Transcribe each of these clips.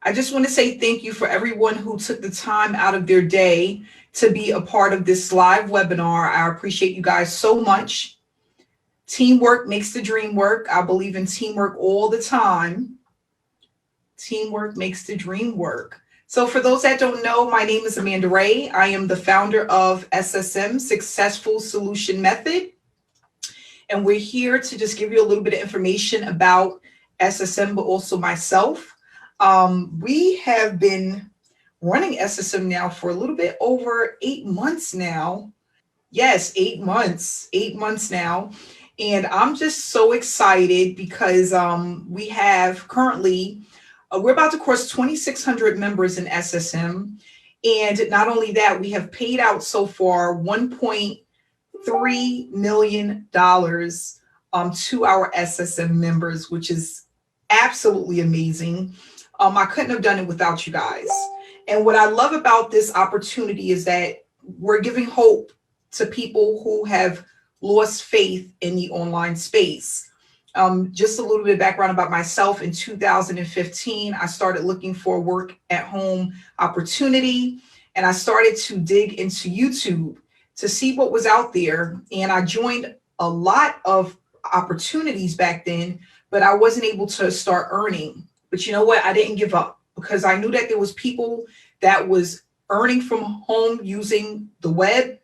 I just want to say thank you for everyone who took the time out of their day to be a part of this live webinar. I appreciate you guys so much. Teamwork makes the dream work. I believe in teamwork all the time. Teamwork makes the dream work. So for those that don't know, my name is Amanda Wray. I am the founder of SSM, Successful Solution Method. And we're here to just give you a little bit of information about SSM, but also myself. We have been running SSM now for a little bit over 8 months now. Yes, 8 months now. And I'm just so excited because we have currently, we're about to cross 2,600 members in SSM. And not only that, we have paid out so far $1.3 million to our SSM members, which is absolutely amazing. I couldn't have done it without you guys. And what I love about this opportunity is that we're giving hope to people who have lost faith in the online space. Just a little bit of background about myself. In 2015, I started looking for work at home opportunity, and I started to dig into YouTube to see what was out there. And I joined a lot of opportunities back then, but I wasn't able to start earning. But you know what? I didn't give up because I knew that there was people that was earning from home using the web.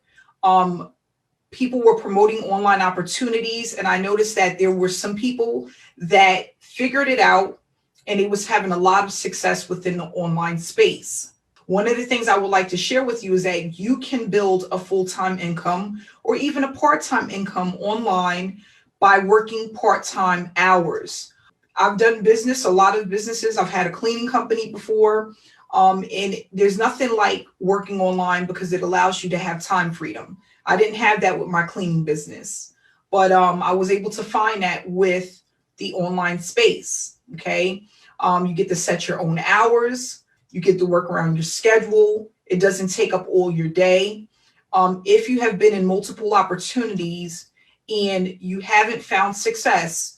People were promoting online opportunities, and I noticed that there were some people that figured it out and it was having a lot of success within the online space. One of the things I would like to share with you is that you can build a full-time income or even a part-time income online by working part-time hours. I've done business, a lot of businesses. I've had a cleaning company before, and there's nothing like working online because it allows you to have time freedom. I didn't have that with my cleaning business, but I was able to find that with the online space, okay? You get to set your own hours. You get to work around your schedule. It doesn't take up all your day. If you have been in multiple opportunities and you haven't found success,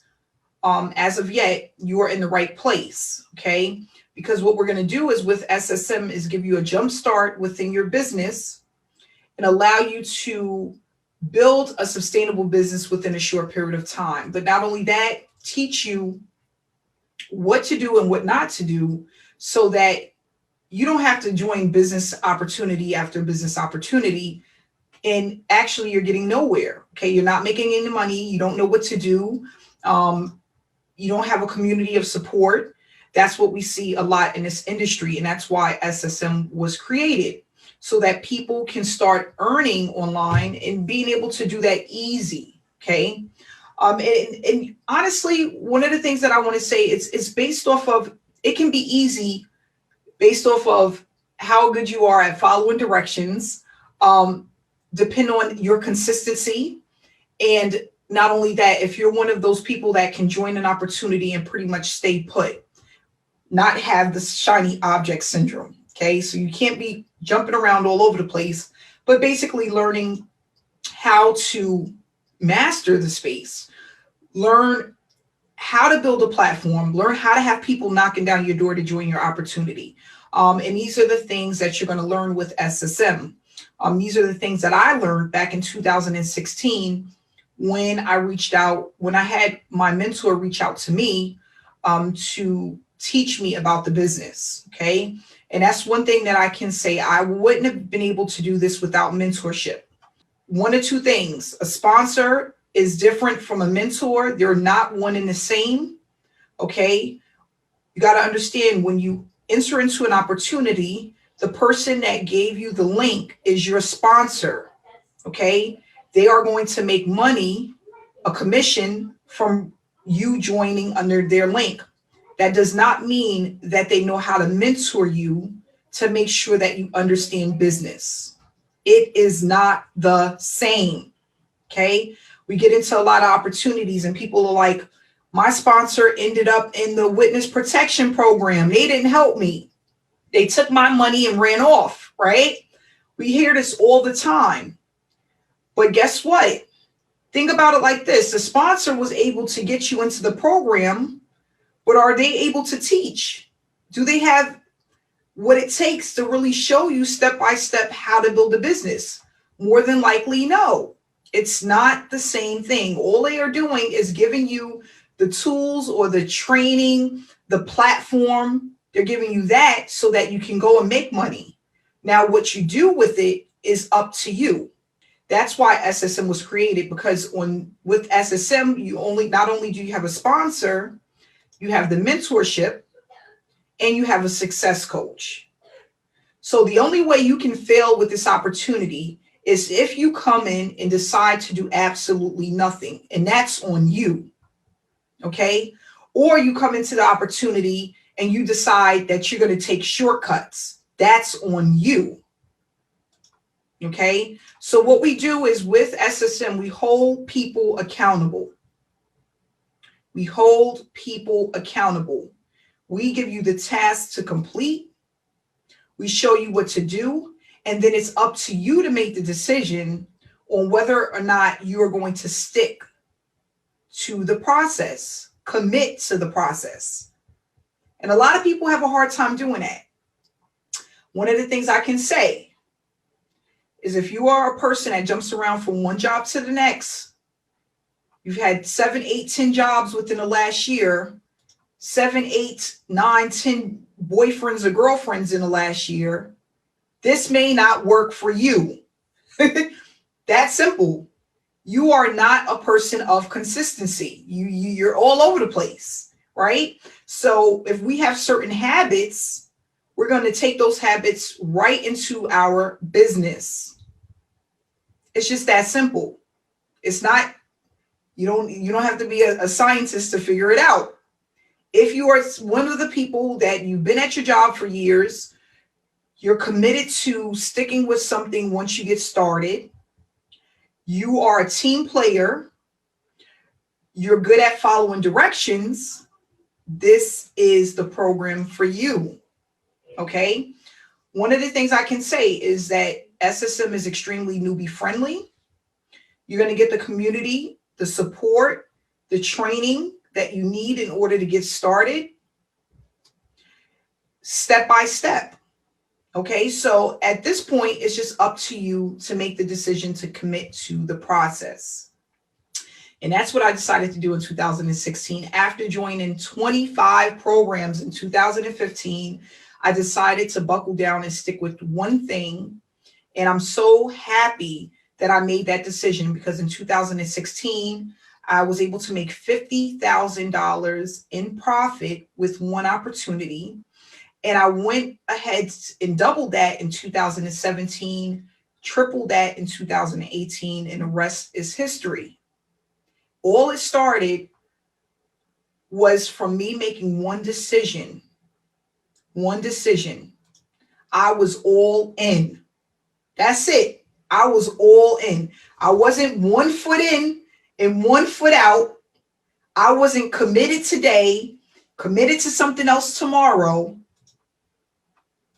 as of yet, you are in the right place, okay? Because what we're going to do is with SSM is give you a jump start within your business and allow you to build a sustainable business within a short period of time. But not only that, teach you what to do and what not to do so that you don't have to join business opportunity after business opportunity and actually you're getting nowhere, okay? You're not making any money. You don't know what to do. You don't have a community of support. That's what we see a lot in this industry. And that's why SSM was created, so that people can start earning online and being able to do that easy, okay? And honestly, one of the things that I want to say is it's based off of, it can be easy based off of how good you are at following directions, depend on your consistency. And not only that, if you're one of those people that can join an opportunity and pretty much stay put, not have the shiny object syndrome, okay? So you can't be jumping around all over the place, but basically learning how to master the space, learn how to build a platform, learn how to have people knocking down your door to join your opportunity. And these are the things that you're going to learn with SSM. These are the things that I learned back in 2016 when I reached out, when I had my mentor reach out to me to teach me about the business, okay? And that's one thing that I can say. I wouldn't have been able to do this without mentorship. One of two things: a sponsor is different from a mentor. They're not one and the same, okay? You got to understand, when you enter into an opportunity, the person that gave you the link is your sponsor, okay? They are going to make money, a commission from you joining under their link. That does not mean that they know how to mentor you to make sure that you understand business. It is not the same, okay? We get into a lot of opportunities and people are like, my sponsor ended up in the witness protection program. They didn't help me. They took my money and ran off, right? We hear this all the time. But guess what? Think about it like this. The sponsor was able to get you into the program, but are they able to teach? Do they have what it takes to really show you step by step how to build a business? More than likely, no. It's not the same thing. All they are doing is giving you the tools or the training, the platform. They're giving you that so that you can go and make money. Now, what you do with it is up to you. That's why SSM was created, because with SSM, not only do you have a sponsor, you have the mentorship, and you have a success coach. So the only way you can fail with this opportunity is if you come in and decide to do absolutely nothing, and that's on you. Okay? Or you come into the opportunity and you decide that you're going to take shortcuts. That's on you. Okay? So what we do is with SSM, we hold people accountable. We hold people accountable. We give you the task to complete. We show you what to do. And then it's up to you to make the decision on whether or not you are going to stick to the process, commit to the process. And a lot of people have a hard time doing that. One of the things I can say is if you are a person that jumps around from one job to the next, you've had 7, 8, 10 jobs within the last year, 7, 8, 9, 10 boyfriends or girlfriends in the last year, this may not work for you. That's simple. You are not a person of consistency. You're all over the place, right? So if we have certain habits, we're going to take those habits right into our business. It's just that simple. It's not, you don't have to be a scientist to figure it out. If you are one of the people that you've been at your job for years, you're committed to sticking with something once you get started. You are a team player. You're good at following directions. This is the program for you. Okay. One of the things I can say is that SSM is extremely newbie friendly. You're going to get the community, the support, the training that you need in order to get started step by step. Okay, so at this point, it's just up to you to make the decision to commit to the process. And that's what I decided to do in 2016. After joining 25 programs in 2015, I decided to buckle down and stick with one thing. And I'm so happy that I made that decision, because in 2016, I was able to make $50,000 in profit with one opportunity. And I went ahead and doubled that in 2017, tripled that in 2018, and the rest is history. All it started was from me making one decision. One decision. I was all in. That's it. I was all in. I wasn't 1 foot in and 1 foot out. I wasn't committed today, committed to something else tomorrow.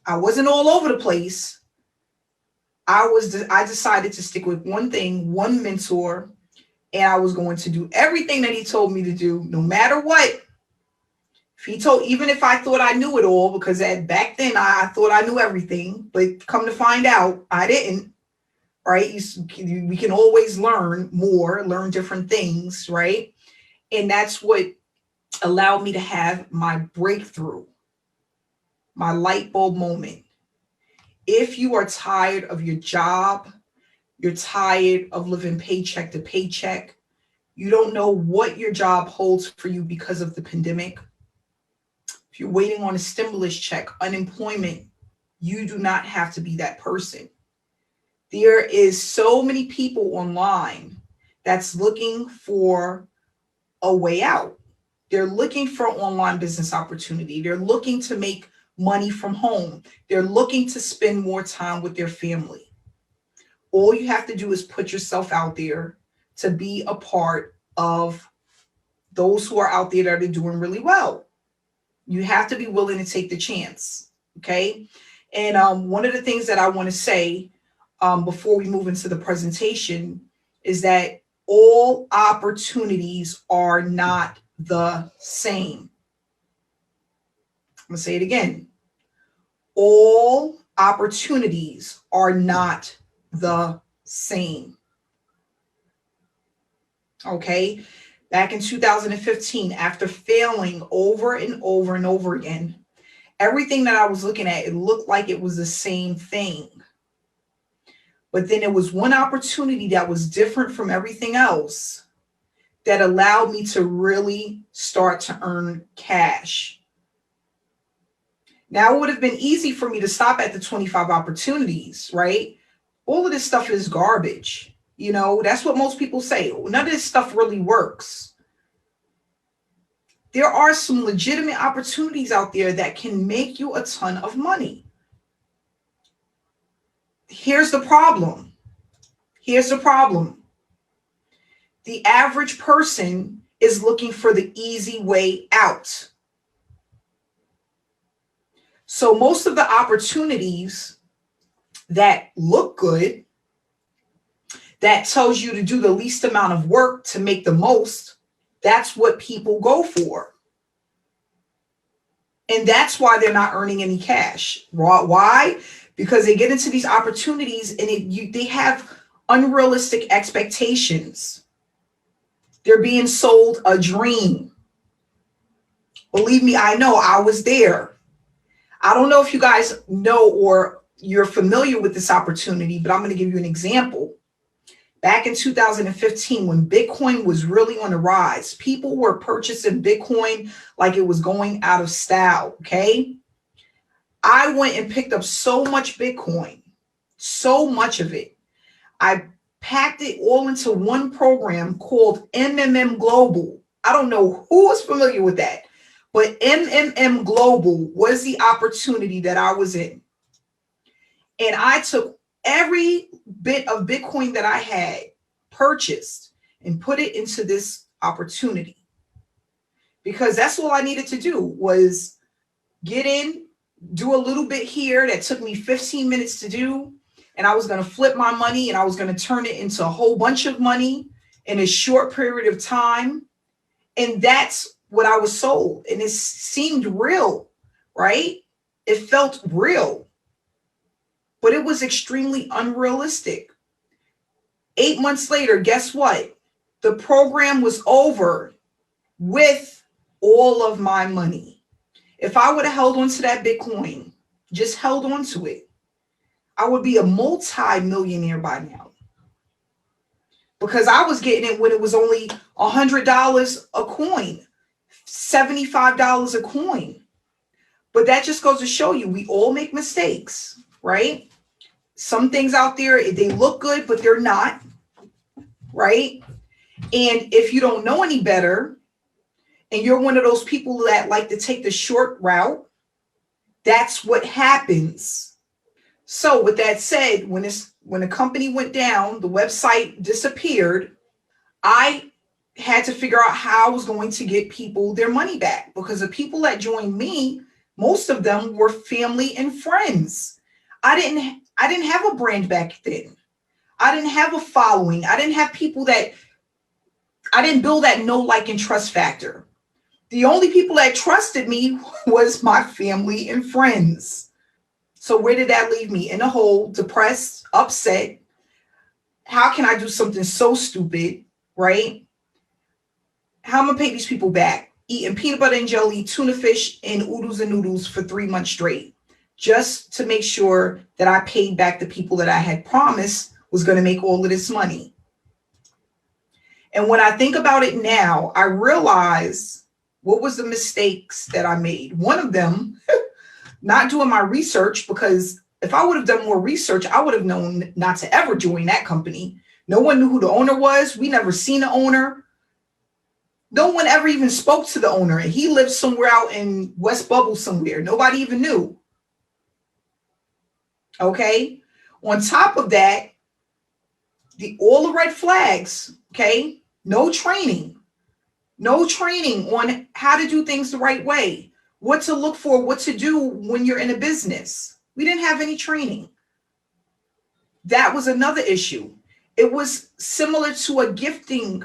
I wasn't all over the place. I decided to stick with one thing, one mentor, and I was going to do everything that he told me to do, no matter what. Even if I thought I knew it all, because back then I thought I knew everything, but come to find out, I didn't, right? We can always learn more, learn different things, right? And that's what allowed me to have my breakthrough, my light bulb moment. If you are tired of your job, you're tired of living paycheck to paycheck, you don't know what your job holds for you because of the pandemic. If you're waiting on a stimulus check, unemployment, you do not have to be that person. There is so many people online that's looking for a way out. They're looking for online business opportunity. They're looking to make money from home. They're looking to spend more time with their family. All you have to do is put yourself out there to be a part of those who are out there that are doing really well. You have to be willing to take the chance. Okay. And one of the things that I want to say before we move into the presentation is that all opportunities are not the same. I'm going to say it again. All opportunities are not the same. Okay. Back in 2015, after failing over and over and over again, everything that I was looking at, it looked like it was the same thing. But then it was one opportunity that was different from everything else that allowed me to really start to earn cash. Now, it would have been easy for me to stop at the 25 opportunities, right? All of this stuff is garbage. You know, that's what most people say. None of this stuff really works. There are some legitimate opportunities out there that can make you a ton of money. Here's the problem. Here's the problem. The average person is looking for the easy way out. So most of the opportunities that look good, that tells you to do the least amount of work to make the most, that's what people go for. And that's why they're not earning any cash. Why? Because they get into these opportunities and they have unrealistic expectations. They're being sold a dream. Believe me, I know. I was there. I don't know if you guys know or you're familiar with this opportunity, but I'm going to give you an example. Back in 2015, when Bitcoin was really on the rise, people were purchasing Bitcoin like it was going out of style, okay? I went and picked up so much Bitcoin, so much of it. I packed it all into one program called MMM Global. I don't know who is familiar with that, but MMM Global was the opportunity that I was in. And I took every bit of Bitcoin that I had purchased and put it into this opportunity, because that's all I needed to do was get in, do a little bit here that took me 15 minutes to do. And I was going to flip my money and I was going to turn it into a whole bunch of money in a short period of time. And that's what I was sold. And it seemed real, right? It felt real. But it was extremely unrealistic. 8 months later, guess what? The program was over with all of my money. If I would have held on to that Bitcoin, just held on to it, I would be a multi-millionaire by now. Because I was getting it when it was only $100 a coin, $75 a coin. But that just goes to show you, we all make mistakes, right? Some things out there, they look good, but they're not, right? And if you don't know any better, and you're one of those people that like to take the short route, that's what happens. So with that said, when the company went down, the website disappeared, I had to figure out how I was going to get people their money back, because the people that joined me, most of them were family and friends. I didn't have a brand back then. I didn't have a following. I didn't have people that, I didn't build that know, like, and trust factor. The only people that trusted me was my family and friends. So where did that leave me? In a hole, depressed, upset. How can I do something so stupid, right? How am I gonna pay these people back? Eating peanut butter and jelly, tuna fish, and oodles and noodles for 3 months straight, just to make sure that I paid back the people that I had promised was going to make all of this money. And when I think about it now, I realize what was the mistakes that I made. One of them, not doing my research, because if I would have done more research, I would have known not to ever join that company. No one knew who the owner was. We never seen the owner. No one ever even spoke to the owner. And he lived somewhere out in West Bubble somewhere. Nobody even knew. Okay. On top of that, all the red flags. Okay. No training on how to do things the right way, what to look for, what to do when you're in a business. We didn't have any training. That was another issue. It was similar to a gifting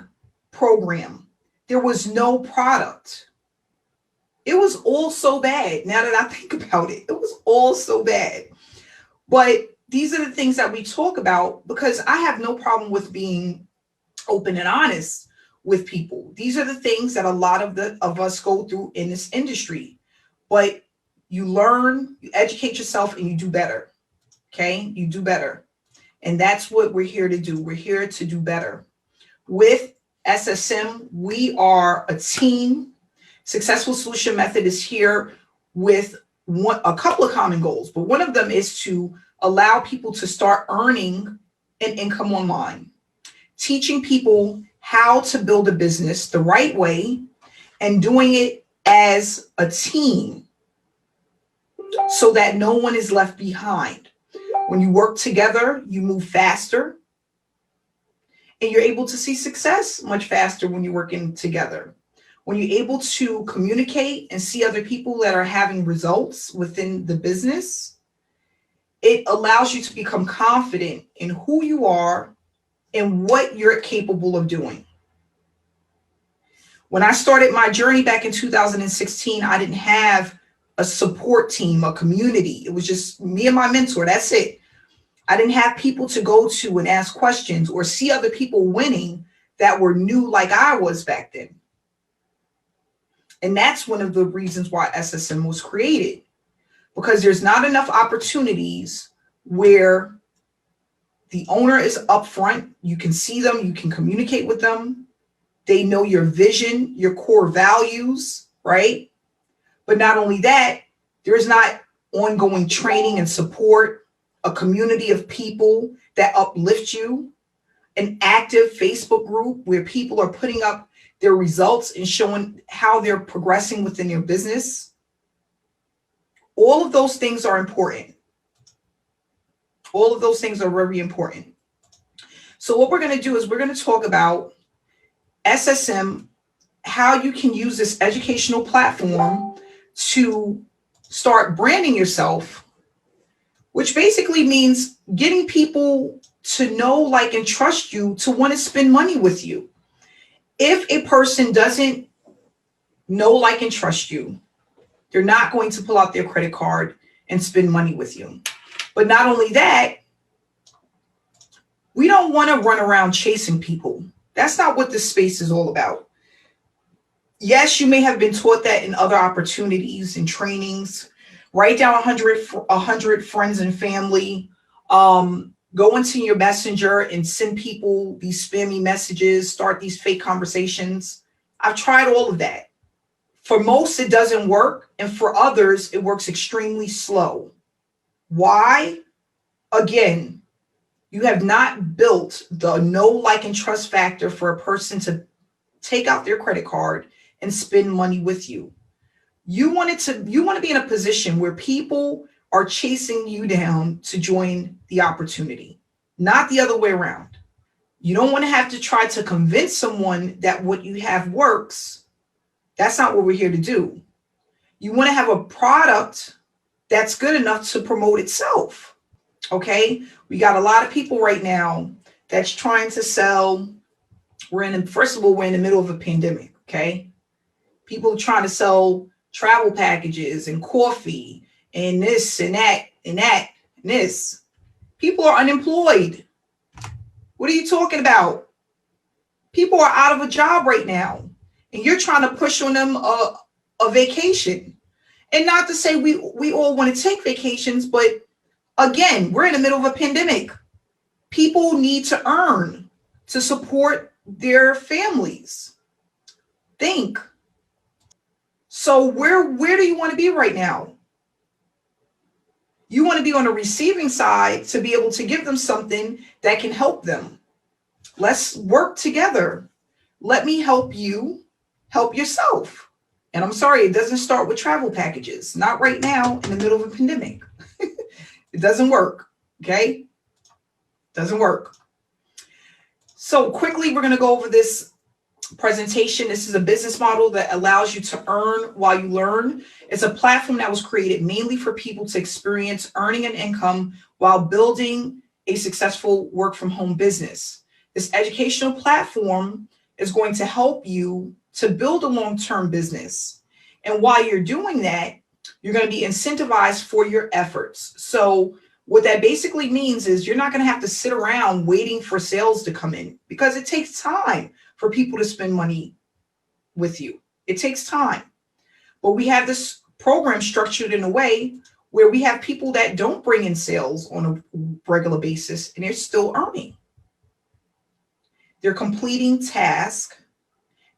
program. There was no product. It was all so bad. Now that I think about it, it was all so bad. But these are the things that we talk about because I have no problem with being open and honest with people. These are the things that a lot of us go through in this industry. But you learn, you educate yourself, and you do better. Okay? You do better. And that's what we're here to do. We're here to do better. With SSM, we are a team. Successful Solution Method is here with a couple of common goals, but one of them is to allow people to start earning an income online, teaching people how to build a business the right way and doing it as a team so that no one is left behind. When you work together, you move faster and you're able to see success much faster when you're working together. When you're able to communicate and see other people that are having results within the business, it allows you to become confident in who you are and what you're capable of doing. When I started my journey back in 2016, I didn't have a support team, a community. It was just me and my mentor. That's it. I didn't have people to go to and ask questions or see other people winning that were new like I was back then. And that's one of the reasons why SSM was created, because there's not enough opportunities where the owner is upfront. You can see them, you can communicate with them. They know your vision, your core values, right? But not only that, there's not ongoing training and support, a community of people that uplift you, an active Facebook group where people are putting up their results and showing how they're progressing within their business. All of those things are important. All of those things are very important. So what we're going to do is we're going to talk about SSM, how you can use this educational platform to start branding yourself, which basically means getting people to know, like, and trust you to want to spend money with you. If a person doesn't know, like, and trust you, they're not going to pull out their credit card and spend money with you. But not only that, we don't want to run around chasing people. That's not what this space is all about. Yes, you may have been taught that in other opportunities and trainings. Write down 100 friends and family. Go into your messenger and send people these spammy messages, start these fake conversations. I've tried all of that. For most, it doesn't work. And for others, it works extremely slow. Why? Again, you have not built the know, like, and trust factor for a person to take out their credit card and spend money with you. You want to be in a position where people are chasing you down to join the opportunity, not the other way around. You don't want to have to try to convince someone that what you have works. That's not what we're here to do. You want to have a product that's good enough to promote itself. Okay? We got a lot of people right now that's trying to sell. First of all, we're in the middle of a pandemic. Okay? People are trying to sell travel packages and coffee and this and that and that and this. People are unemployed. What are you talking about? People are out of a job right now, and you're trying to push on them a vacation. And not to say we all want to take vacations, but again, we're in the middle of a pandemic. People need to earn to support their families. Think. So where do you want to be right now? You want to be on the receiving side to be able to give them something that can help them. Let's work together. Let me help you help yourself. And I'm sorry, it doesn't start with travel packages. Not right now in the middle of a pandemic. It doesn't work. Okay? Doesn't work. So quickly, we're going to go over this presentation. This is a business model that allows you to earn while you learn. It's a platform that was created mainly for people to experience earning an income while building a successful work from home business. This educational platform is going to help you to build a long-term business. And while you're doing that, you're going to be incentivized for your efforts. So what that basically means is you're not going to have to sit around waiting for sales to come in, because it takes time for people to spend money with you. It takes time. But we have this program structured in a way where we have people that don't bring in sales on a regular basis and they're still earning. They're completing tasks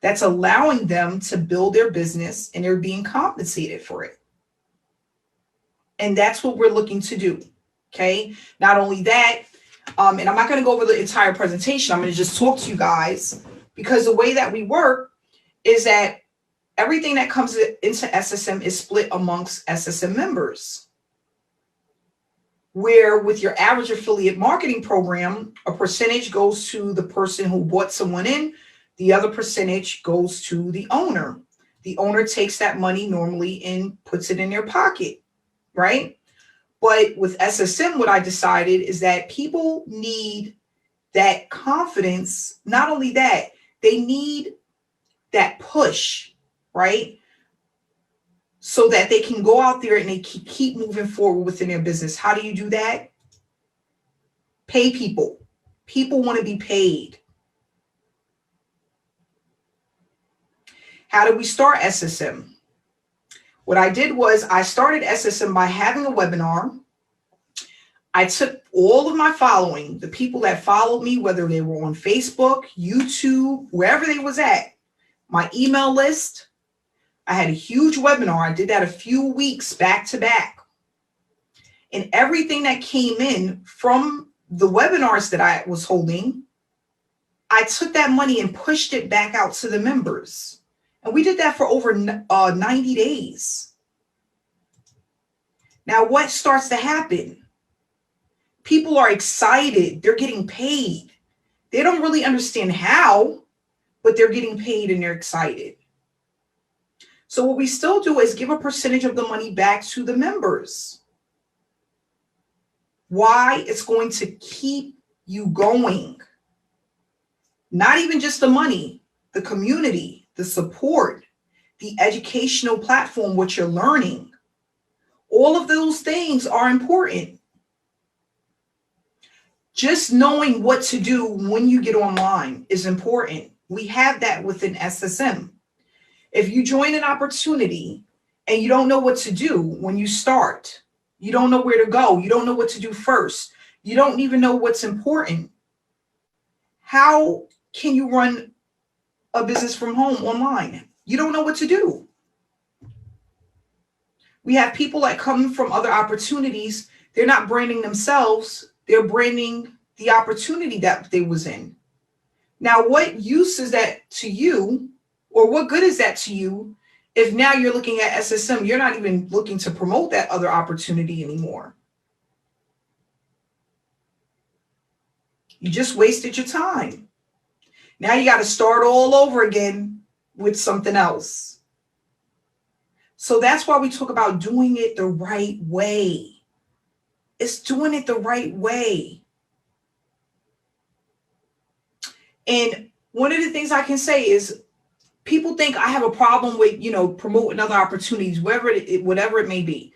that's allowing them to build their business, and they're being compensated for it. And that's what we're looking to do. Okay. Not only that, and I'm not going to go over the entire presentation. I'm going to just talk to you guys, because the way that we work is that everything that comes into SSM is split amongst SSM members. Where with your average affiliate marketing program, a percentage goes to the person who brought someone in, the other percentage goes to the owner. The owner takes that money normally and puts it in their pocket, right? But with SSM, what I decided is that people need that confidence. Not only that, they need that push, right? So that they can go out there and they keep moving forward within their business. How do you do that? Pay people. People want to be paid. How did we start SSM? What I did was I started SSM by having a webinar. I took all of my following, the people that followed me, whether they were on Facebook, YouTube, wherever they was at, my email list. I had a huge webinar. I did that a few weeks back to back. And everything that came in from the webinars that I was holding, I took that money and pushed it back out to the members. And we did that for over 90 days. Now, what starts to happen? People are excited. They're getting paid. They don't really understand how, but they're getting paid and they're excited. So what we still do is give a percentage of the money back to the members. Why? It's going to keep you going. Not even just the money, the community, the support, the educational platform, what you're learning. All of those things are important. Just knowing what to do when you get online is important. We have that within SSM. If you join an opportunity and you don't know what to do when you start, you don't know where to go, you don't know what to do first, you don't even know what's important, how can you run a business from home online? You don't know what to do. We have people that come from other opportunities. They're not branding themselves. They're branding the opportunity that they was in. Now, what use is that to you, or what good is that to you if now you're looking at SSM, you're not even looking to promote that other opportunity anymore? You just wasted your time. Now you got to start all over again with something else. So that's why we talk about doing it the right way. It's doing it the right way. And one of the things I can say is people think I have a problem with, promoting other opportunities, whatever it may be.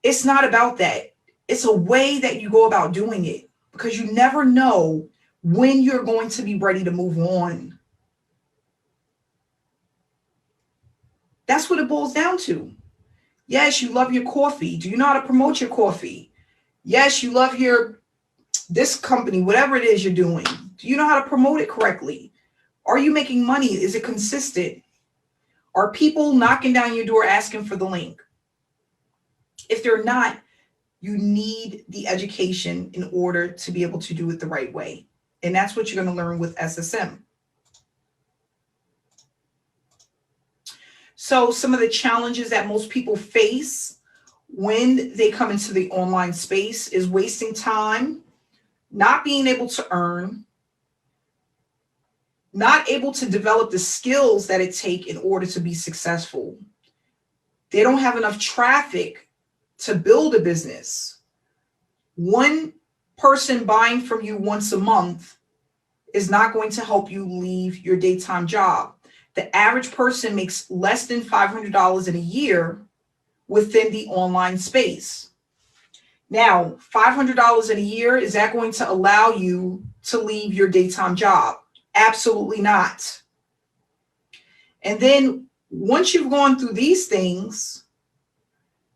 It's not about that. It's a way that you go about doing it, because you never know when you're going to be ready to move on. That's what it boils down to. Yes, you love your coffee. Do you know how to promote your coffee? Yes, you love this company, whatever it is you're doing. Do you know how to promote it correctly? Are you making money? Is it consistent? Are people knocking down your door asking for the link? If they're not, you need the education in order to be able to do it the right way. And that's what you're going to learn with SSM. So some of the challenges that most people face when they come into the online space is wasting time, not being able to earn, not able to develop the skills that it takes in order to be successful. They don't have enough traffic to build a business. One person buying from you once a month is not going to help you leave your daytime job. The average person makes less than $500 in a year within the online space. Now, $500 in a year, is that going to allow you to leave your daytime job? Absolutely not. And then once you've gone through these things,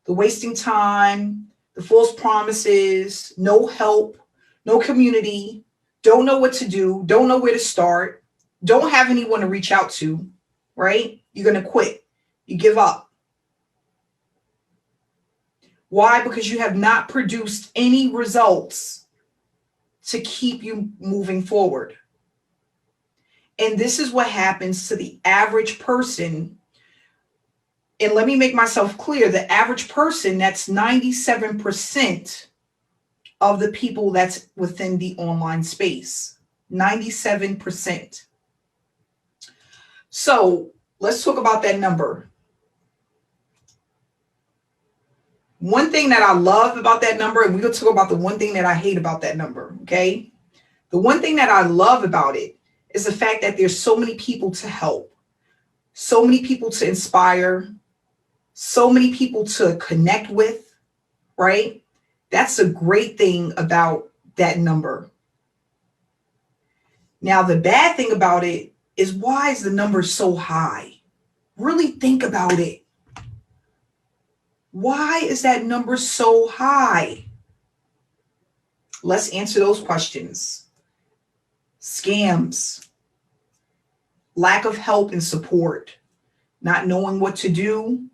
the wasting time, the false promises, no help, no community, don't know what to do, don't know where to start, don't have anyone to reach out to, right? You're going to quit. You give up. Why? Because you have not produced any results to keep you moving forward. And this is what happens to the average person. And let me make myself clear, the average person, that's 97% of the people that's within the online space. 97%. So let's talk about that number. One thing that I love about that number, and we're going to talk about the one thing that I hate about that number, okay? The one thing that I love about it is the fact that there's so many people to help, so many people to inspire, so many people to connect with, right? That's a great thing about that number. Now, the bad thing about it is, why is the number so high? Really think about it. Why is that number so high? Let's answer those questions. Scams, lack of help and support, not knowing what to do,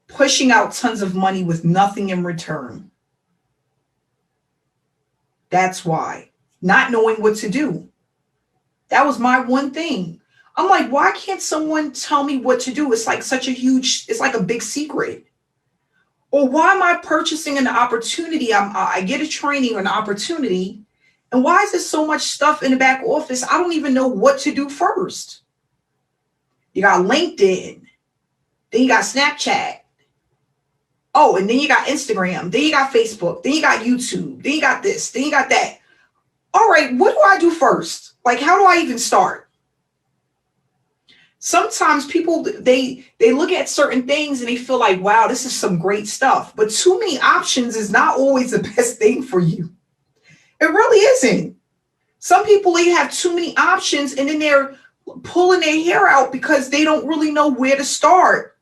pushing out tons of money with nothing in return. That's why. Not knowing what to do. That was my one thing. I'm like, why can't someone tell me what to do? It's like it's like a big secret. Or why am I purchasing an opportunity? I get a training or an opportunity, and why is there so much stuff in the back office? I don't even know what to do first. You got LinkedIn, then you got Snapchat. Oh, and then you got Instagram, then you got Facebook, then you got YouTube, then you got this, then you got that. All right, what do I do first? Like, how do I even start? Sometimes people, they look at certain things and they feel like, wow, this is some great stuff. But too many options is not always the best thing for you. It really isn't. Some people, they have too many options and then they're pulling their hair out because they don't really know where to start.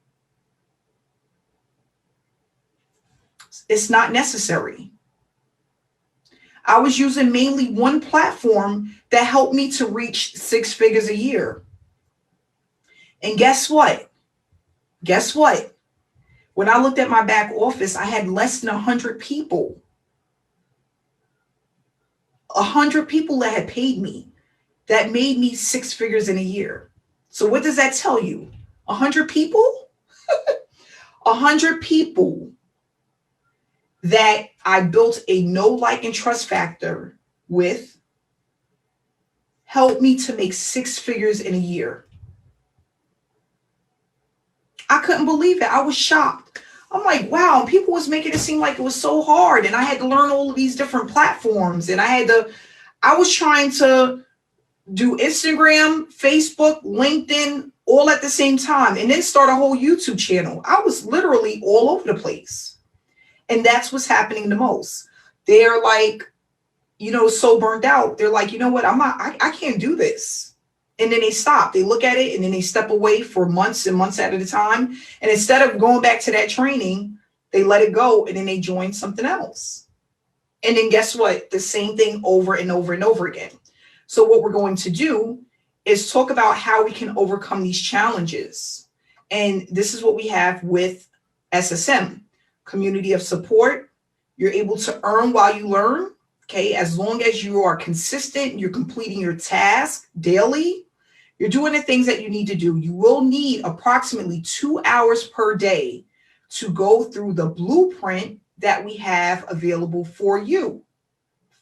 It's not necessary. I was using mainly one platform that helped me to reach 6 figures a year. And guess what? Guess what? When I looked at my back office, I had less than 100 people. 100 people that had paid me, that made me 6 figures in a year. So what does that tell you? 100 people? 100 people that I built a know, like, and trust factor with helped me to make 6 figures in a year. I couldn't believe it. I was shocked. I'm like, wow. And people was making it seem like it was so hard. And I had to learn all of these different platforms. And I was trying to do Instagram, Facebook, LinkedIn, all at the same time. And then start a whole YouTube channel. I was literally all over the place. And that's what's happening the most. They're like, so burned out. They're like, you know what? I can't do this. And then they stop. They look at it and then they step away for months and months at a time. And instead of going back to that training, they let it go and then they join something else. And then guess what? The same thing over and over and over again. So what we're going to do is talk about how we can overcome these challenges. And this is what we have with SSM, community of support. You're able to earn while you learn. Okay, as long as you are consistent, you're completing your task daily, you're doing the things that you need to do. You will need approximately 2 hours per day to go through the blueprint that we have available for you.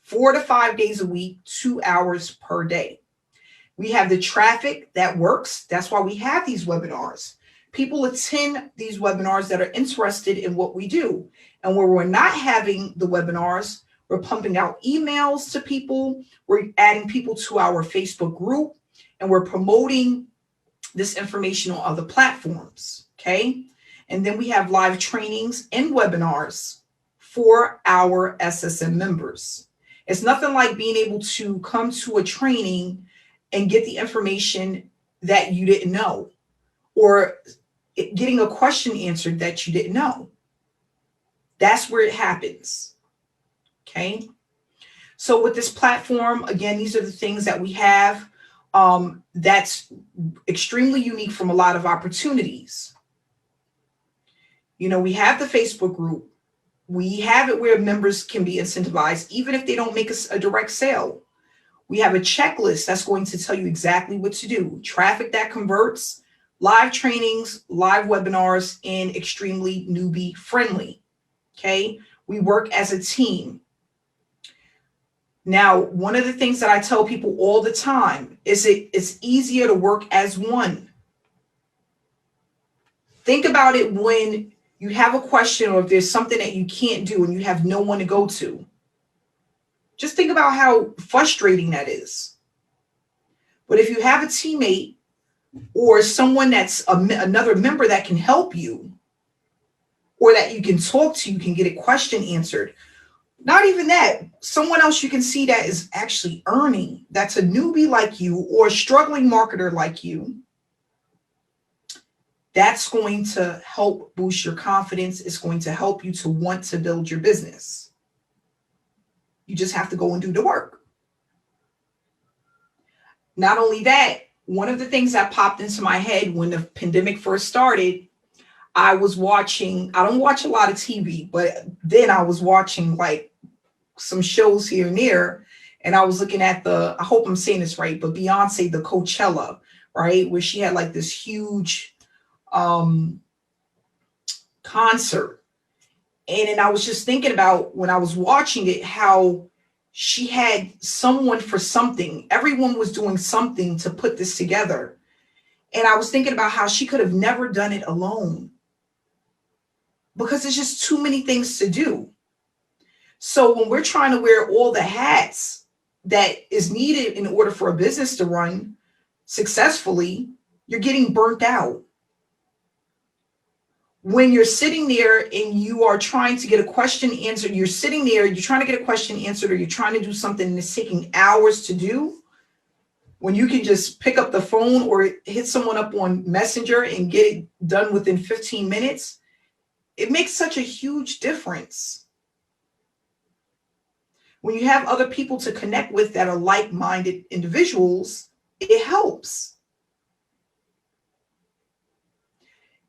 4 to 5 days a week, 2 hours per day. We have the traffic that works. That's why we have these webinars. People attend these webinars that are interested in what we do. And where we're not having the webinars, we're pumping out emails to people. We're adding people to our Facebook group, and we're promoting this information on other platforms. Okay. And then we have live trainings and webinars for our SSM members. It's nothing like being able to come to a training and get the information that you didn't know, or getting a question answered that you didn't know. That's where it happens. Okay. So with this platform, again, these are the things that we have that's extremely unique from a lot of opportunities. You know, we have the Facebook group. We have it where members can be incentivized, even if they don't make a direct sale. We have a checklist that's going to tell you exactly what to do. Traffic that converts, live trainings, live webinars, and extremely newbie friendly. Okay. We work as a team. Now, one of the things that I tell people all the time is it's easier to work as one. Think about it when you have a question, or if there's something that you can't do and you have no one to go to. Just think about how frustrating that is. But if you have a teammate or someone that's another member that can help you, or that you can talk to, you can get a question answered. Not even that, someone else you can see that is actually earning, that's a newbie like you or a struggling marketer like you. That's going to help boost your confidence. It's going to help you to want to build your business. You just have to go and do the work. Not only that, one of the things that popped into my head when the pandemic first started, I was watching, I don't watch a lot of TV, but then I was watching like some shows here and there. And I was looking at I hope I'm saying this right, but Beyonce, the Coachella, right? Where she had like this huge concert. And then I was just thinking about, when I was watching it, how she had someone for something. Everyone was doing something to put this together. And I was thinking about how she could have never done it alone, because it's just too many things to do. So when we're trying to wear all the hats that is needed in order for a business to run successfully, you're getting burnt out. When you're sitting there and you are trying to get a question answered, you're sitting there, you're trying to get a question answered, or you're trying to do something and it's taking hours to do, when you can just pick up the phone or hit someone up on Messenger and get it done within 15 minutes, it makes such a huge difference. When you have other people to connect with that are like-minded individuals, it helps.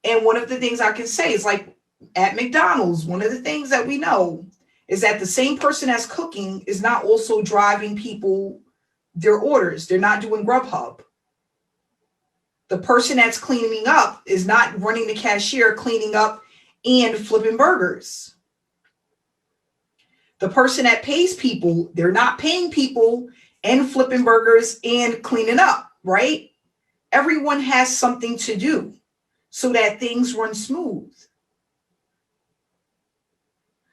And one of the things I can say is, like at McDonald's, one of the things that we know is that the same person that's cooking is not also driving people their orders. They're not doing Grubhub. The person that's cleaning up is not running the cashier, cleaning up and flipping burgers. The person that pays people, they're not paying people and flipping burgers and cleaning up, right? Everyone has something to do so that things run smooth.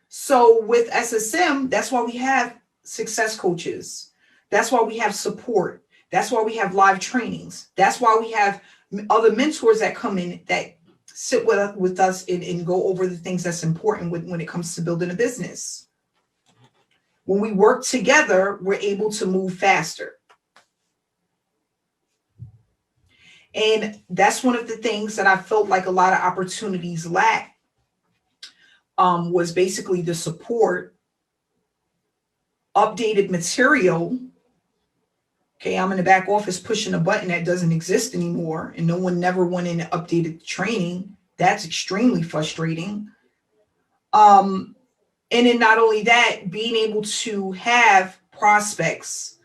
So with SSM, that's why we have success coaches. That's why we have support. That's why we have live trainings. That's why we have other mentors that come in that sit with us and go over the things that's important when it comes to building a business. When we work together, we're able to move faster. And that's one of the things that I felt like a lot of opportunities lack, was basically the support, updated material. Okay, I'm in the back office pushing a button that doesn't exist anymore, and no one never went in and updated the training. That's extremely frustrating. And then not only that, being able to have prospects,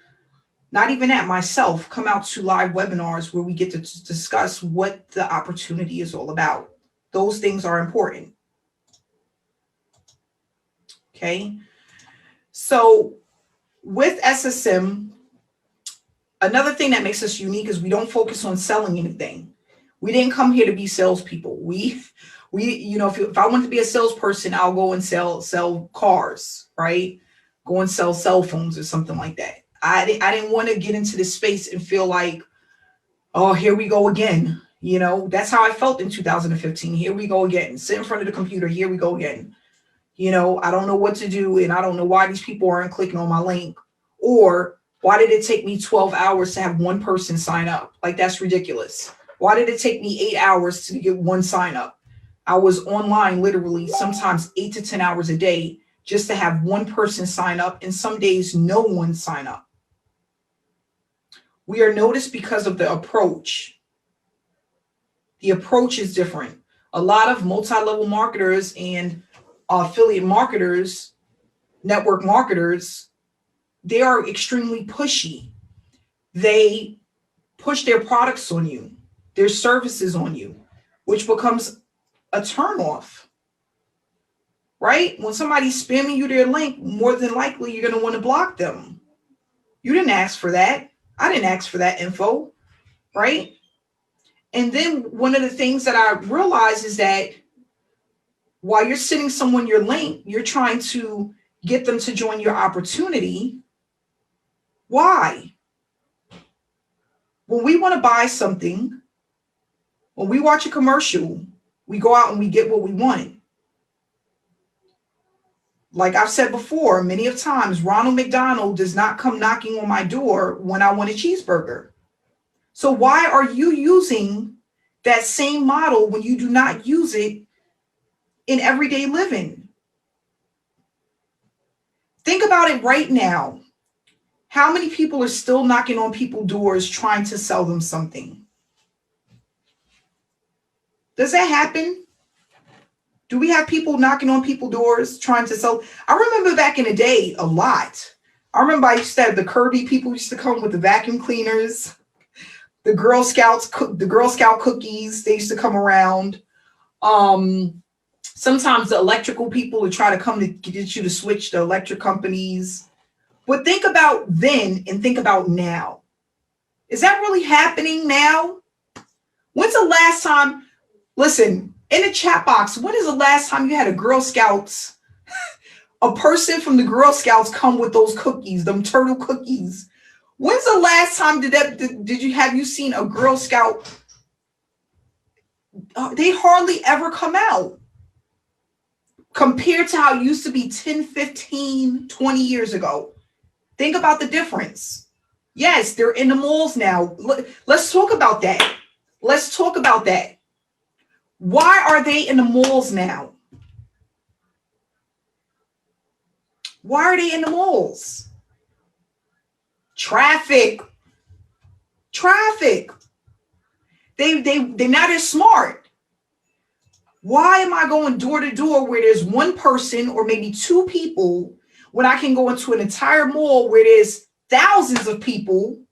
not even that, myself, come out to live webinars where we get to discuss what the opportunity is all about. Those things are important. Okay. So with SSM, another thing that makes us unique is we don't focus on selling anything. We didn't come here to be salespeople. We you know, if I want to be a salesperson, I'll go and sell cars, right? Go and sell cell phones or something like that. I didn't want to get into this space and feel like Oh, here we go again. You know, that's how I felt in 2015. Here we go again. Sit in front of the computer. Here we go again. You know, I don't know what to do. And I don't know why these people aren't clicking on my link. Or why did it take me 12 hours to have one person sign up? Like, that's ridiculous. Why did it take me 8 hours to get one sign up? I was online literally sometimes 8 to 10 hours a day just to have one person sign up. And some days no one sign up. We are noticed because of the approach. The approach is different. A lot of multi-level marketers and affiliate marketers, network marketers, they are extremely pushy. They push their products on you, their services on you, which becomes a turnoff, right? When somebody's spamming you their link, more than likely you're going to want to block them. You didn't ask for that. I didn't ask for that info, right? And then one of the things that I realize is that while you're sending someone your link, you're trying to get them to join your opportunity. Why? When we want to buy something, when we watch a commercial, we go out and we get what we want. Like I've said before, many of times, Ronald McDonald does not come knocking on my door when I want a cheeseburger. So why are you using that same model when you do not use it in everyday living? Think about it right now. How many people are still knocking on people's doors trying to sell them something? Does that happen? Do we have people knocking on people's doors trying to sell? I remember back in the day a lot. I remember I used to have the Kirby people used to come with the vacuum cleaners, the Girl Scout cookies. They used to come around. Sometimes the electrical people would try to come to get you to switch the electric companies. But think about then and think about now. Is that really happening now? When's the last time? Listen, in the chat box, when is the last time you had a Girl Scouts, a person from the Girl Scouts come with those cookies, them turtle cookies? When's the last time have you seen a Girl Scout? They hardly ever come out compared to how it used to be 10, 15, 20 years ago. Think about the difference. Yes, they're in the malls now. Let's talk about that. Let's talk about that. Why are they in the malls now? Why are they in the malls? Traffic. They're not as smart. Why am I going door to door where there's one person or maybe two people when I can go into an entire mall where there's thousands of people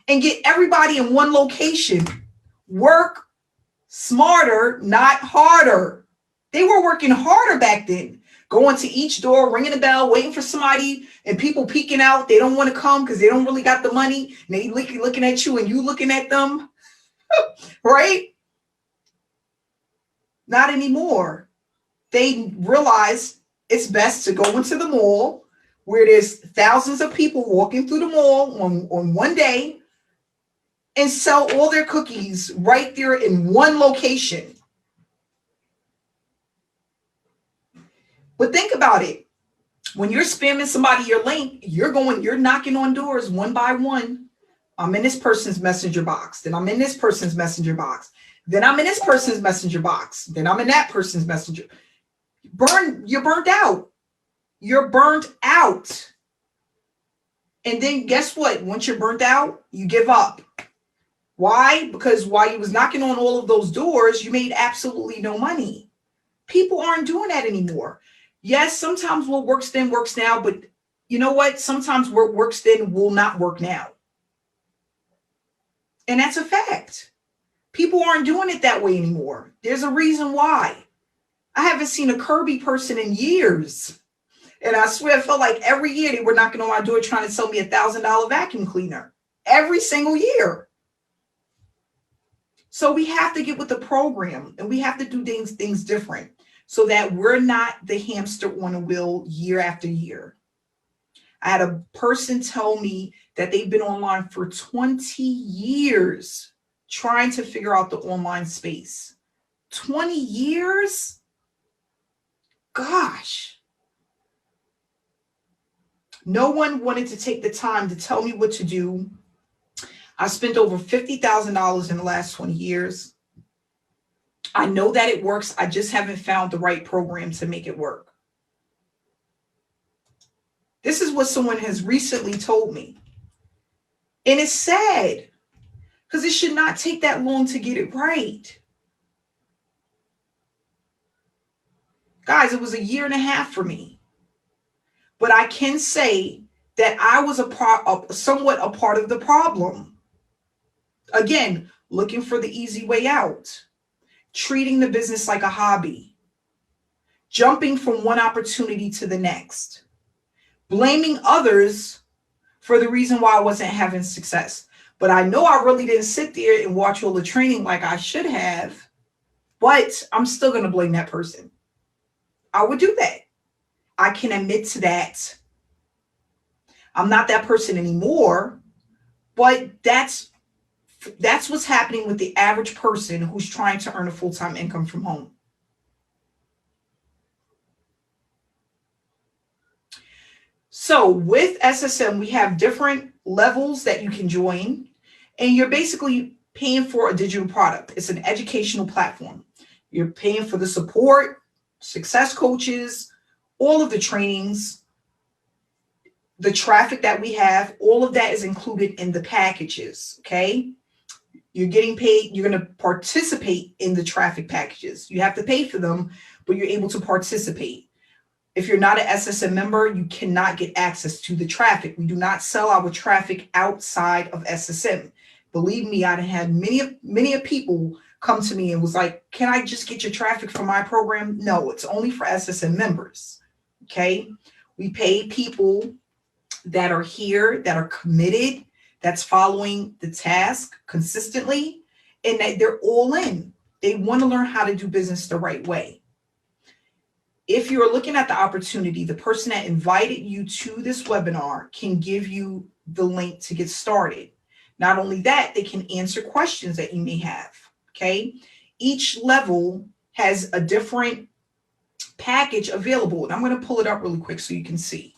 and get everybody in one location? Work smarter, not harder. They were working harder back then. Going to each door, ringing the bell, waiting for somebody, and people peeking out. They don't want to come because they don't really got the money. And they looking at you and you looking at them, right? Not anymore. They realize it's best to go into the mall where there's thousands of people walking through the mall on one day and sell all their cookies right there in one location. But think about it. When you're spamming somebody your link, you're knocking on doors one by one. I'm in this person's messenger box. Then I'm in this person's messenger box. Then I'm in this person's messenger box. Then I'm in that person's messenger. You're burnt out. You're burnt out. And then guess what? Once you're burnt out, you give up. Why? Because while you was knocking on all of those doors, you made absolutely no money. People aren't doing that anymore. Yes, sometimes what works then works now, but you know what? Sometimes what works then will not work now. And that's a fact. People aren't doing it that way anymore. There's a reason why. I haven't seen a Kirby person in years. And I swear, it felt like every year they were knocking on my door trying to sell me $1,000 vacuum cleaner. Every single year. So we have to get with the program and we have to do things different so that we're not the hamster on a wheel year after year. I had a person tell me that they've been online for 20 years trying to figure out the online space. 20 years? Gosh. No one wanted to take the time to tell me what to do. I spent over $50,000 in the last 20 years. I know that it works. I just haven't found the right program to make it work. This is what someone has recently told me. And it's sad because it should not take that long to get it right. Guys, it was a year and a half for me. But I can say that I was somewhat a part of the problem. Again, looking for the easy way out, treating the business like a hobby, jumping from one opportunity to the next, blaming others for the reason why I wasn't having success. But I know I really didn't sit there and watch all the training like I should have, but I'm still going to blame that person. I would do that. I can admit to that. I'm not that person anymore, but that's what's happening with the average person who's trying to earn a full-time income from home. So with SSM, we have different levels that you can join, and you're basically paying for a digital product. It's an educational platform. You're paying for the support, success coaches, all of the trainings, the traffic that we have, all of that is included in the packages, okay? You're getting paid. You're going to participate in the traffic packages. You have to pay for them, but you're able to participate. If you're not an SSM member, you cannot get access to the traffic. We do not sell our traffic outside of SSM. Believe me, I had many people come to me and was like, can I just get your traffic for my program? No, it's only for SSM members. Okay. We pay people that are here, that are committed, that's following the task consistently, and that they're all in. They want to learn how to do business the right way. If you're looking at the opportunity, the person that invited you to this webinar can give you the link to get started. Not only that, they can answer questions that you may have. Okay. Each level has a different package available. And I'm going to pull it up really quick so you can see.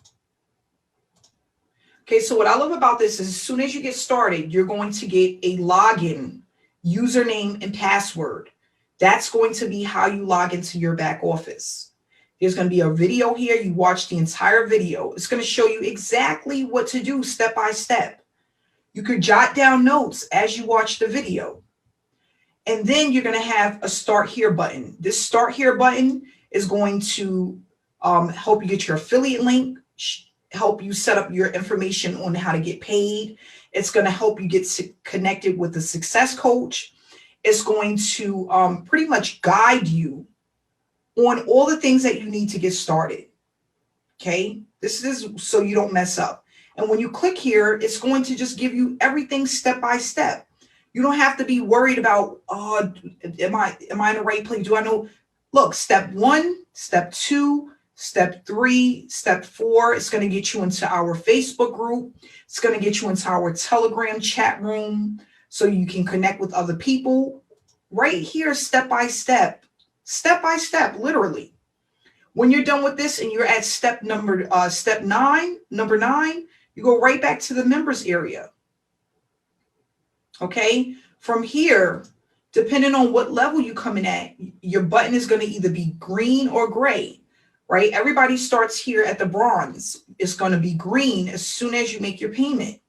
Okay. So what I love about this is as soon as you get started, you're going to get a login, username, and password. That's going to be how you log into your back office. There's going to be a video here. You watch the entire video. It's going to show you exactly what to do step by step. You could jot down notes as you watch the video. And then you're going to have a Start Here button. This Start Here button is going to help you get your affiliate link, help you set up your information on how to get paid. It's going to help you get connected with a success coach. It's going to pretty much guide you on all the things that you need to get started. Okay, this is so you don't mess up. And when you click here, it's going to just give you everything step by step. You don't have to be worried about, am I in the right place? Do I know? Look, step 1, step 2, step 3, step 4. It's going to get you into our Facebook group. It's going to get you into our Telegram chat room so you can connect with other people. Right here, step by step, literally. When you're done with this and you're at step number 9, you go right back to the members area. Okay. From here, depending on what level you come in at, your button is going to either be green or gray, right? Everybody starts here at the bronze. It's going to be green as soon as you make your payment.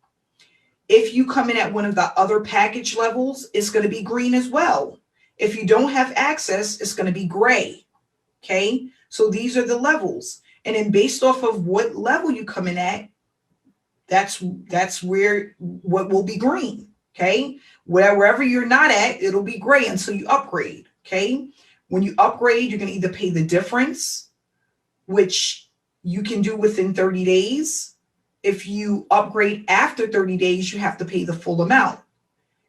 If you come in at one of the other package levels, it's going to be green as well. If you don't have access, it's going to be gray. Okay. So these are the levels. And then based off of what level you come in at, that's where what will be green. Okay. Wherever you're not at, it'll be gray until you upgrade. Okay. When you upgrade, you're going to either pay the difference, which you can do within 30 days. If you upgrade after 30 days, you have to pay the full amount.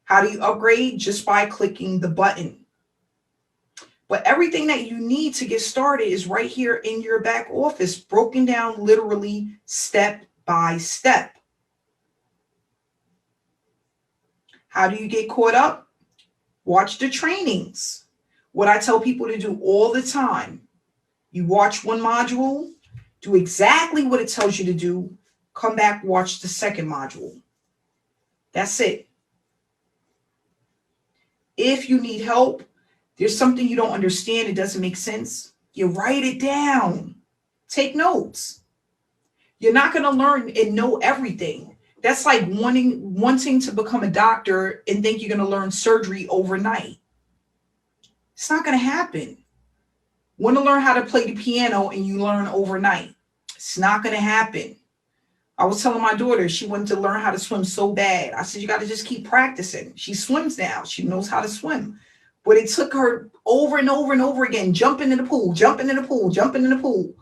How do you upgrade? Just by clicking the button. But everything that you need to get started is right here in your back office, broken down literally step by step. How do you get caught up? Watch the trainings. What I tell people to do all the time. You watch one module, do exactly what it tells you to do, come back, watch the second module. That's it. If you need help, there's something you don't understand, it doesn't make sense, you write it down. Take notes. You're not going to learn and know everything. That's like wanting to become a doctor and think you're going to learn surgery overnight. It's not going to happen. Want to learn how to play the piano and you learn overnight. It's not going to happen. I was telling my daughter, she wanted to learn how to swim so bad. I said, you got to just keep practicing. She swims now. She knows how to swim. But it took her over and over and over again, jumping in the pool, jumping in the pool, jumping in the pool.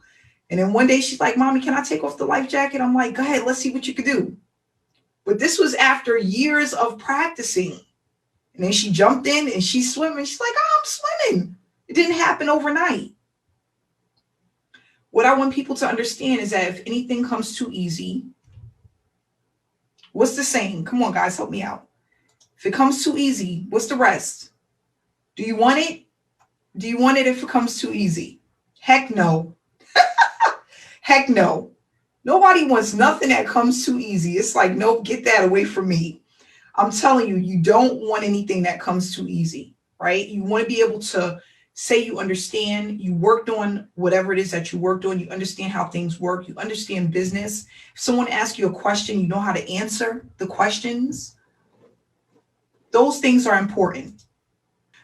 And then one day she's like, Mommy, can I take off the life jacket? I'm like, go ahead, let's see what you can do. But this was after years of practicing. And then she jumped in and she's swimming. She's like, oh, I'm swimming. It didn't happen overnight. What I want people to understand is that if anything comes too easy, what's the saying? Come on, guys, help me out. If it comes too easy, what's the rest? Do you want it? Do you want it if it comes too easy? Heck no. Heck no. Nobody wants nothing that comes too easy. It's like, no, get that away from me. I'm telling you, you don't want anything that comes too easy, right? You want to be able to say you understand, you worked on whatever it is that you worked on, you understand how things work, you understand business. If someone asks you a question, you know how to answer the questions. Those things are important.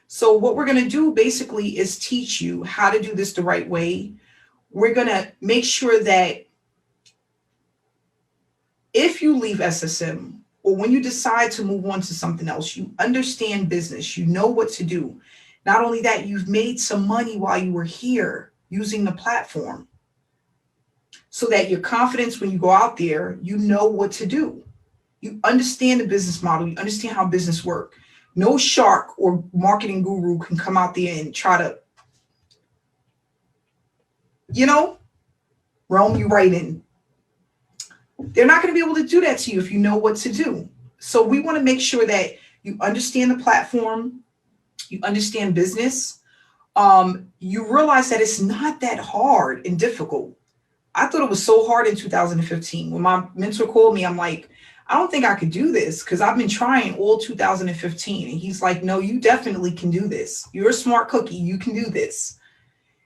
So what we're going to do basically is teach you how to do this the right way. We're going to make sure that if you leave SSM or when you decide to move on to something else, you understand business, you know what to do. Not only that, you've made some money while you were here using the platform so that your confidence when you go out there, you know what to do. You understand the business model. You understand how business works. No shark or marketing guru can come out there and try to, roam you right in. They're not going to be able to do that to you if you know what to do. So we want to make sure that you understand the platform, you understand business. You realize that it's not that hard and difficult. I thought it was so hard in 2015. When my mentor called me, I'm like, I don't think I could do this because I've been trying all 2015. And he's like, no, you definitely can do this. You're a smart cookie. You can do this.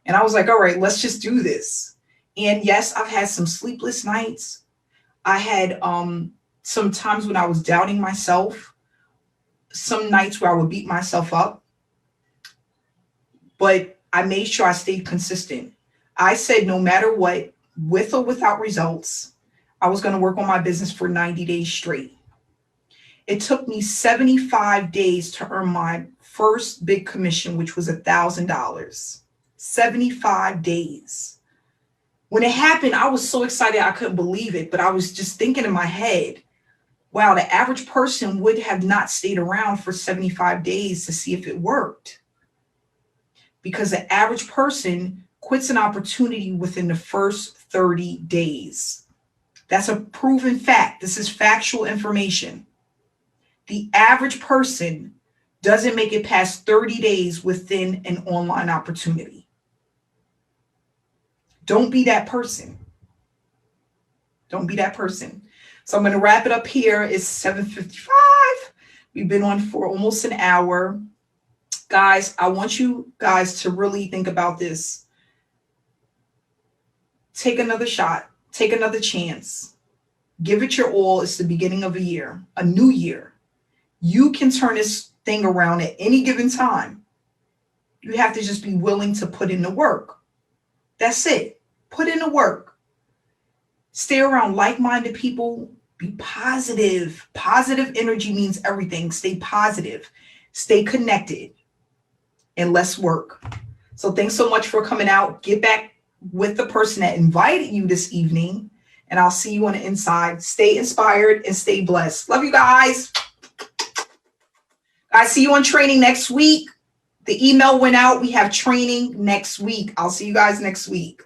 And I was like, all right, let's just do this. And yes, I've had some sleepless nights. I had some times when I was doubting myself, some nights where I would beat myself up. But I made sure I stayed consistent. I said, no matter what, with or without results, I was going to work on my business for 90 days straight. It took me 75 days to earn my first big commission, which was $1,000. 75 days. When it happened, I was so excited I couldn't believe it, but I was just thinking in my head, wow, the average person would have not stayed around for 75 days to see if it worked. Because the average person quits an opportunity within the first 30 days. That's a proven fact. This is factual information. The average person doesn't make it past 30 days within an online opportunity. Don't be that person. Don't be that person. So I'm going to wrap it up here. It's 7:55. We've been on for almost an hour. Guys, I want you guys to really think about this. Take another shot. Take another chance. Give it your all. It's the beginning of a year, a new year. You can turn this thing around at any given time. You have to just be willing to put in the work. That's it. Put in the work. Stay around like-minded people. Be positive. Positive energy means everything. Stay positive. Stay connected. And let's work. So thanks so much for coming out. Get back with the person that invited you this evening. And I'll see you on the inside. Stay inspired and stay blessed. Love you guys. I see you on training next week. The email went out. We have training next week. I'll see you guys next week.